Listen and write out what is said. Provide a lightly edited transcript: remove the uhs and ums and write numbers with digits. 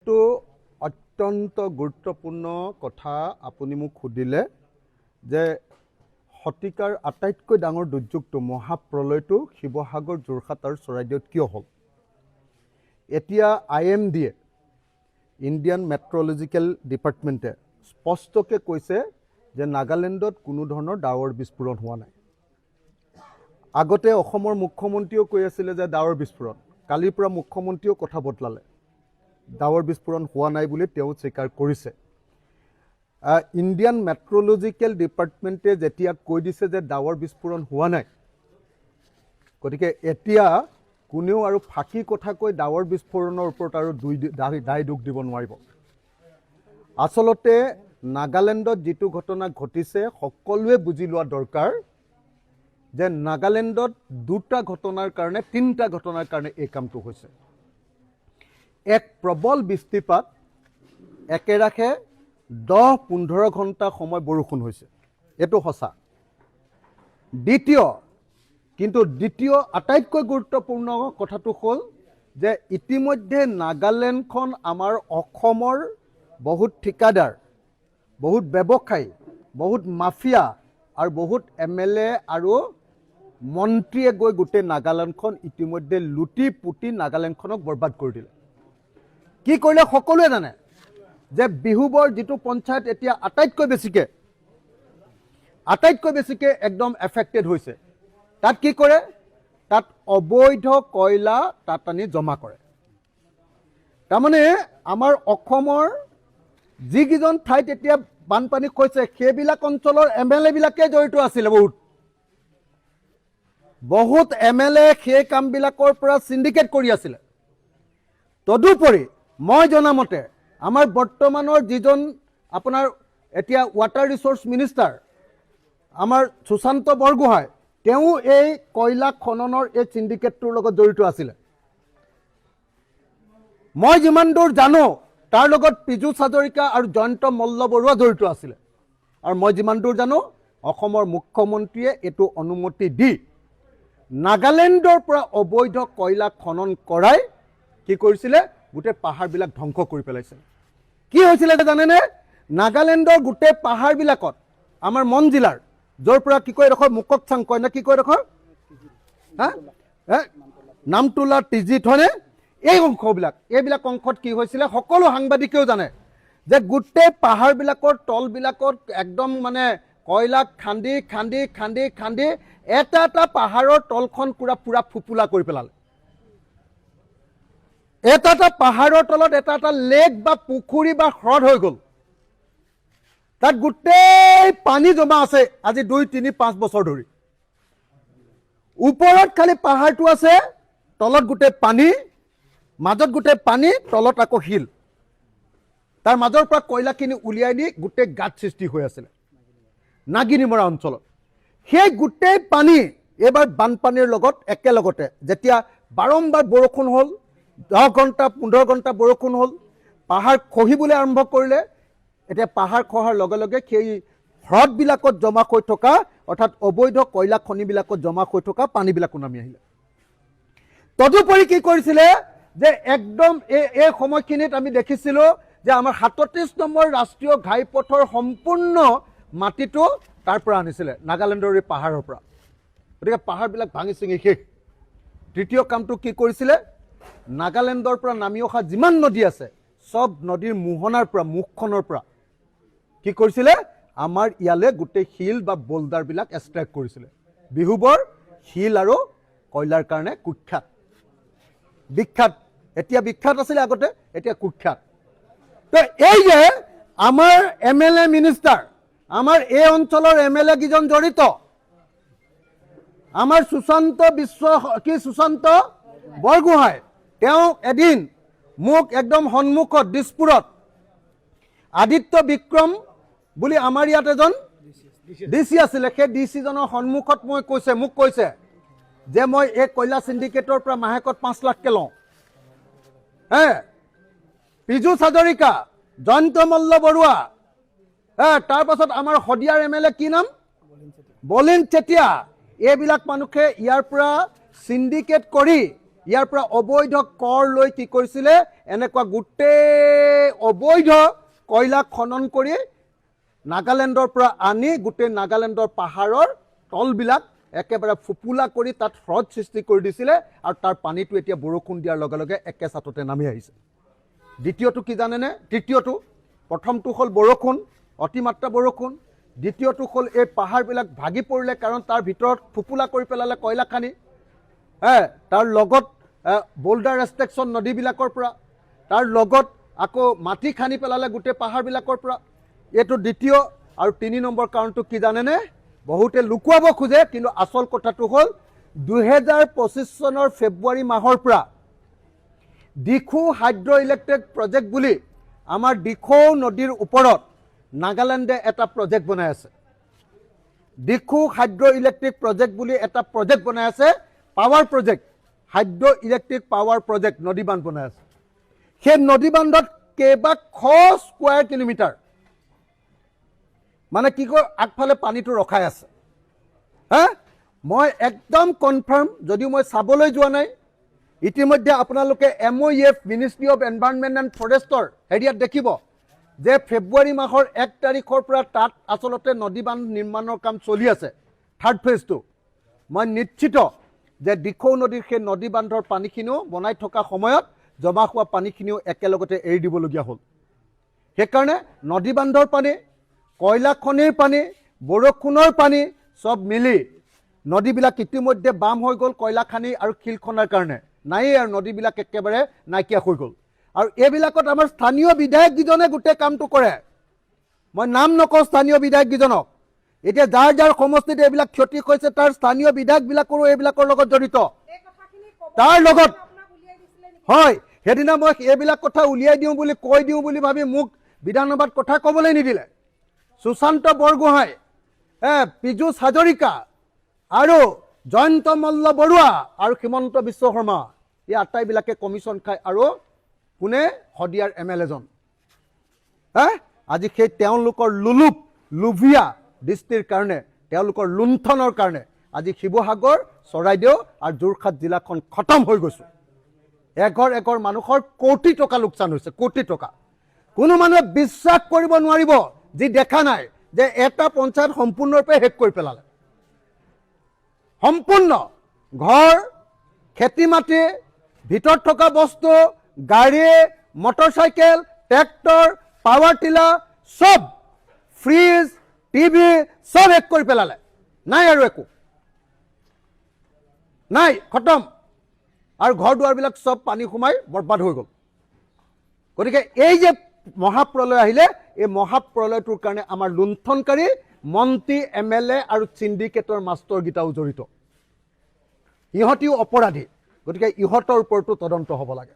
কিন্তু অত্যন্ত গুৰুত্বপূৰ্ণ কথা আপুনি মোক সুধিলে যে শতিকাৰ আটাইতকৈ ডাঙৰ দুৰ্যোগটো মহাপ্ৰলয়টো শিৱসাগৰ যোৰহাট আৰু চৰাইদেউত কিয় হ'ল এতিয়া IMD-এ ইণ্ডিয়ান মেট্ৰলজিকেল ডিপাৰ্টমেণ্টে স্পষ্টকৈ কৈছে যে নাগালেণ্ডত কোনো ধৰণৰ ডাৱৰ বিস্ফোৰণ হোৱা নাই আগতে অসমৰ মুখ্যমন্ত্ৰীও কৈ আছিলে যে ডাৱৰ বিস্ফোৰণ কালিৰ পৰা মুখ্যমন্ত্ৰীও কথা বদলালে ডাৱৰ বিস্ফোৰণ হোৱা নাই বুলি তেওঁ স্বীকাৰ কৰিছে ইণ্ডিয়ান মেট্ৰলজিকেল ডিপাৰ্টমেণ্টে যেতিয়া কৈ দিছে যে ডাৱৰ বিস্ফোৰণ হোৱা নাই গতিকে এতিয়া কোনেও আৰু ফাঁকি কথা কৈ ডাৱৰ বিস্ফোৰণৰ ওপৰত আৰু দায় দোষ দিব নোৱাৰিব আচলতে নাগালেণ্ডত যিটো ঘটনা ঘটিছে সকলোৱে বুজি লোৱা দৰকাৰ যে নাগালেণ্ডত দুটা ঘটনাৰ কাৰণে তিনিটা ঘটনাৰ কাৰণে এই কামটো হৈছে এক প্ৰবল বৃষ্টিপাত একেৰাখে 10-15 ঘণ্টা সময় বৰষুণ হৈছে এটো সঁচা দ্বিতীয় আটাইতকৈ গুৰুত্বপূৰ্ণ কথাটো হ'ল যে ইতিমধ্যে নাগালেণ্ডখন আমাৰ অসমৰ বহুত ঠিকাদাৰ বহুত ব্যৱসায়ী বহুত মাফিয়া আৰু বহুত MLA আৰু মন্ত্ৰীয়ে গৈ গোটেই নাগালেণ্ডখন ইতিমধ্যে লুটি পুটি নাগালেণ্ডখনক বৰবাদ কৰি দিলে কি কৰিলে সকলোৱে জানে যে বিহুবৰ যিটো পঞ্চায়ত এতিয়া আটাইতকৈ বেছিকে একদম এফেক্টেড হৈছে তাত কি কৰে তাত অবৈধ কয়লা তাত আনি জমা কৰে তাৰমানে আমাৰ অসমৰ যিকেইজন ঠাইত এতিয়া বানপানী হৈছে সেইবিলাক অঞ্চলৰ MLA বিলাকে জড়িত আছিলে বহুত MLA সেই কামবিলাকৰ পৰা সিন্ডিকেট কৰি আছিলে তদুপৰি মই জনামতে আমাৰ বৰ্তমানৰ যিজন আপোনাৰ এতিয়া ৱাটাৰ ৰিসোৰ্স মিনিষ্টাৰ আমাৰ সুশান্ত বৰগোহাঁই তেওঁ এই কয়লা খননৰ এই সিন্ডিকেটটোৰ লগত জড়িত আছিলে মই যিমান দূৰ জানো তাৰ লগত পীযুষ হাজৰিকা আৰু জয়ন্ত মল্লবৰুৱা জড়িত আছিলে আৰু মই যিমান দূৰ জানো অসমৰ মুখ্যমন্ত্ৰীয়ে এটো অনুমতি দি নাগালেণ্ডৰ পৰা অবৈধ কয়লা খনন কৰাই কি কৰিছিলে গোটেই পাহাৰবিলাক ধ্বংস কৰি পেলাইছে কি হৈছিল জানেনে নাগালেণ্ডৰ গোটেই পাহাৰবিলাকত আমাৰ মন জিলাৰ যৰ পৰা কি কয় ৰখ মুককচাং কয় না কি কয় ৰখ নামটোলা টিজিত হয়নে এইবিলাক অংশত কি হৈছিলে সকলো সাংবাদিকেও জানে যে গোটেই পাহাৰবিলাকৰ তলবিলাকত একদম মানে কয়লা খান্দি খান্দি খান্দি খান্দি এটা পাহাৰৰ তলখন পুৰা ফুপুলা কৰি পেলালে এটা পাহাৰৰ তলত এটা লেক বা পুখুৰী বা হ্ৰদ হৈ গ'ল তাত গোটেই পানী জমা আছে আজি 2-3-5 বছৰ ধৰি ওপৰত খালি পাহাৰটো আছে তলত গোটেই পানী মাজত গোটেই পানী তলত আকৌ হিল তাৰ মাজৰ পৰা কয়লাখিনি উলিয়াই নি গোটেই গাঁত সৃষ্টি হৈ আছিল নাগিনিমৰা অঞ্চলত সেই গোটেই পানী এবাৰ বানপানীৰ লগত একেলগতে যেতিয়া বাৰম্বাৰ বৰষুণ হ'ল 10 ঘণ্টা 15 ঘণ্টা বৰষুণ হ'ল পাহাৰ খহিবলৈ আৰম্ভ কৰিলে এতিয়া পাহাৰ খহাৰ লগে লগে সেই হ্ৰদবিলাকত জমা হৈ থকা অৰ্থাৎ অবৈধ কয়লা খনিবিলাকত জমা হৈ থকা পানীবিলাক নামি আহিলে তদুপৰি কি কৰিছিলে যে একদম এই সময়খিনিত আমি দেখিছিলো যে আমাৰ 37 নম্বৰ ৰাষ্ট্ৰীয় ঘাইপথৰ সম্পূৰ্ণ মাটিটো তাৰ পৰা আনিছিলে নাগালেণ্ডৰ এই পাহাৰৰ পৰা গতিকে পাহাৰবিলাক ভাঙি চিঙি শেষ তৃতীয় কামটো কি কৰিছিলে নাগালেণ্ডৰ পৰা নামি অহা যিমান নদী আছে সব নদীৰ মোহনাৰ পৰা মুখখনৰ পৰা কি কৰিছিলে আমাৰ ইয়ালে গোটেই হিল বা বোল্ডাৰবিলাক এক্সট্ৰেক্ট কৰিছিলে বিহুবৰ হিল আৰু কয়লাৰ কাৰণে বিখ্যাত এতিয়া বিখ্যাত আছিলে আগতে এতিয়া কুখ্যাত তো এই যে আমাৰ MLA মিনিষ্টাৰ আমাৰ এই অঞ্চলৰ MLA কিজন জড়িত আমাৰ সুশান্ত বৰগোহাঁই তেওঁ এদিন মোক একদম সন্মুখত দিছপুৰত আদিত্য বিক্ৰম বুলি আমাৰ ইয়াত এজন DC আছিলে সেই DC জনৰ সন্মুখত মোক কৈছে যে মই এই কয়লা সিন্ডিকেটৰ পৰা মাহেকত 5 লাখকে লওঁ পীযুষ হাজৰিকা জয়ন্ত মল্লবৰুৱা তাৰ পাছত আমাৰ হদিয়াৰ MLA কি নাম বলিন চেতিয়া এইবিলাক মানুহে ইয়াৰ পৰা সিন্ডিকেট কৰি ইয়াৰ পৰা অবৈধ কৰ লৈ কি কৰিছিলে এনেকুৱা গোটেই অবৈধ কয়লা খনন কৰি নাগালেণ্ডৰ পৰা আনি গোটেই নাগালেণ্ডৰ পাহাৰৰ তলবিলাক একেবাৰে ফুপুলা কৰি তাত হ্ৰদ সৃষ্টি কৰি দিছিলে আৰু তাৰ পানীটো এতিয়া বৰষুণ দিয়াৰ লগে লগে একে ছাটতে নামি আহিছে। দ্বিতীয়টো কি জানেনে? তৃতীয়টো, প্ৰথমটো হ'ল বৰষুণ, অতিমাত্ৰা বৰষুণ। দ্বিতীয়টো হ'ল এই পাহাৰবিলাক ভাগি পৰিলে, কাৰণ তাৰ ভিতৰত ফুপুলা কৰি পেলালে কয়লা খানি। তাৰ লগত বোল্ডাৰ ৰেষ্ট্ৰিকশ্যন নদীবিলাকৰ পৰা, তাৰ লগত আকৌ মাটি খানি পেলালে গোটেই পাহাৰবিলাকৰ পৰা। এইটো দ্বিতীয়। আৰু 3 নম্বৰ কাৰণটো কি জানেনে? বহুতে লুকুৱাব খোজে, কিন্তু আচল কথাটো হ'ল 2025 চনৰ ফেব্ৰুৱাৰী মাহৰ পৰা দিখৌ হাইড্ৰ ইলেক্ট্ৰিক প্ৰজেক্ট বুলি আমাৰ দিখৌ নদীৰ ওপৰত নাগালেণ্ডে এটা প্ৰজেক্ট বনাই আছে। দিখৌ হাইড্ৰ ইলেক্ট্ৰিক প্ৰজেক্ট বুলি এটা প্ৰজেক্ট বনাই আছে, power project, hydro electric power project, নদী বান্ধ বনাই আছে। সেই নদী বান্ধত কেইবাশ স্কোৱাৰ কিলোমিটাৰ মানে কি কয় আগফালে পানীটো ৰখাই আছে। মই একদম কনফাৰ্ম, যদিও মই চাবলৈ যোৱা নাই, ইতিমধ্যে আপোনালোকে MOEF ministry of environment and ফৰেষ্টৰ হেৰিয়াত দেখিব যে ফেব্ৰুৱাৰী মাহৰ 1 তাৰিখৰ পৰা তাত আচলতে নদী বান্ধ নিৰ্মাণৰ কাম চলি আছে, 3rd ফেজটো। মই নিশ্চিত যে দিখৌ নদীৰ সেই নদী বান্ধৰ পানীখিনিও বনাই থকা সময়ত জমা হোৱা পানীখিনিও একেলগতে এৰি দিবলগীয়া হ'ল। সেইকাৰণে নদী বান্ধৰ পানী, কয়লা খনিৰ পানী, বৰষুণৰ পানী চব মিলি নদীবিলাক ইতিমধ্যে বাম হৈ গ'ল কয়লা খানি আৰু শিল খনাৰ কাৰণে। নায়েই আৰু নদীবিলাক একেবাৰে নাইকিয়া হৈ গ'ল। আৰু এইবিলাকত আমাৰ স্থানীয় বিধায়ককেইজনে গোটেই কামটো কৰে। মই নাম নকওঁ স্থানীয় বিধায়ককেইজনক। এতিয়া যাৰ যাৰ সমষ্টিত এইবিলাক ক্ষতি হৈছে তাৰ স্থানীয় বিধায়কবিলাকৰো এইবিলাকৰ লগত জড়িত। তাৰ লগত হয়, সেইদিনা মই এইবিলাক কথা উলিয়াই দিওঁ বুলি কৈ দিওঁ বুলি ভাবি মোক বিধানসভাত কথা ক'বলৈ নিদিলে। সুশান্ত বৰগোহাঁই, পীযুষ হাজৰিকা আৰু জয়ন্ত মল্ল বৰুৱা আৰু হিমন্ত বিশ্ব শৰ্মা, এই আটাইবিলাকে কমিশ্যন খায়। আৰু কোনে? শদিয়াৰ MLA জন। আজি সেই তেওঁলোকৰ লোভীয়া দৃষ্টিৰ কাৰণে, তেওঁলোকৰ লুণ্ঠনৰ কাৰণে আজি শিৱসাগৰ, চৰাইদেউ আৰু যোৰহাট জিলাখন খতম হৈ গৈছে। এঘৰ মানুহৰ কোটি টকা লোকচান হৈছে, কোটি টকা। কোনো মানুহে বিশ্বাস কৰিব নোৱাৰিব যি দেখা নাই যে এটা পঞ্চায়ত সম্পূৰ্ণৰূপে শেষ কৰি পেলালে। সম্পূৰ্ণ ঘৰ, খেতি মাটি, ভিতৰত থকা বস্তু, গাড়ী, মটৰচাইকেল, ট্ৰেক্টৰ, পাৱাৰ টিলাৰ চব, ফ্ৰিজ, টিভি চব শেষ কৰি পেলালে। নাই আৰু একো নাই, খতম। আৰু ঘৰ দুৱাৰবিলাক চব পানী সোমাই বৰবাদ হৈ গ'ল। গতিকে এই যে মহাপ্ৰলয় আহিলে, এই মহাপ্ৰলয়টোৰ কাৰণে আমাৰ লুণ্ঠনকাৰী মন্ত্ৰী, MLA আৰু চিণ্ডিকেটৰ মাষ্টৰকেইটাও জড়িত। ইহঁতিও অপৰাধী। গতিকে ইহঁতৰ ওপৰতো তদন্ত হ'ব লাগে।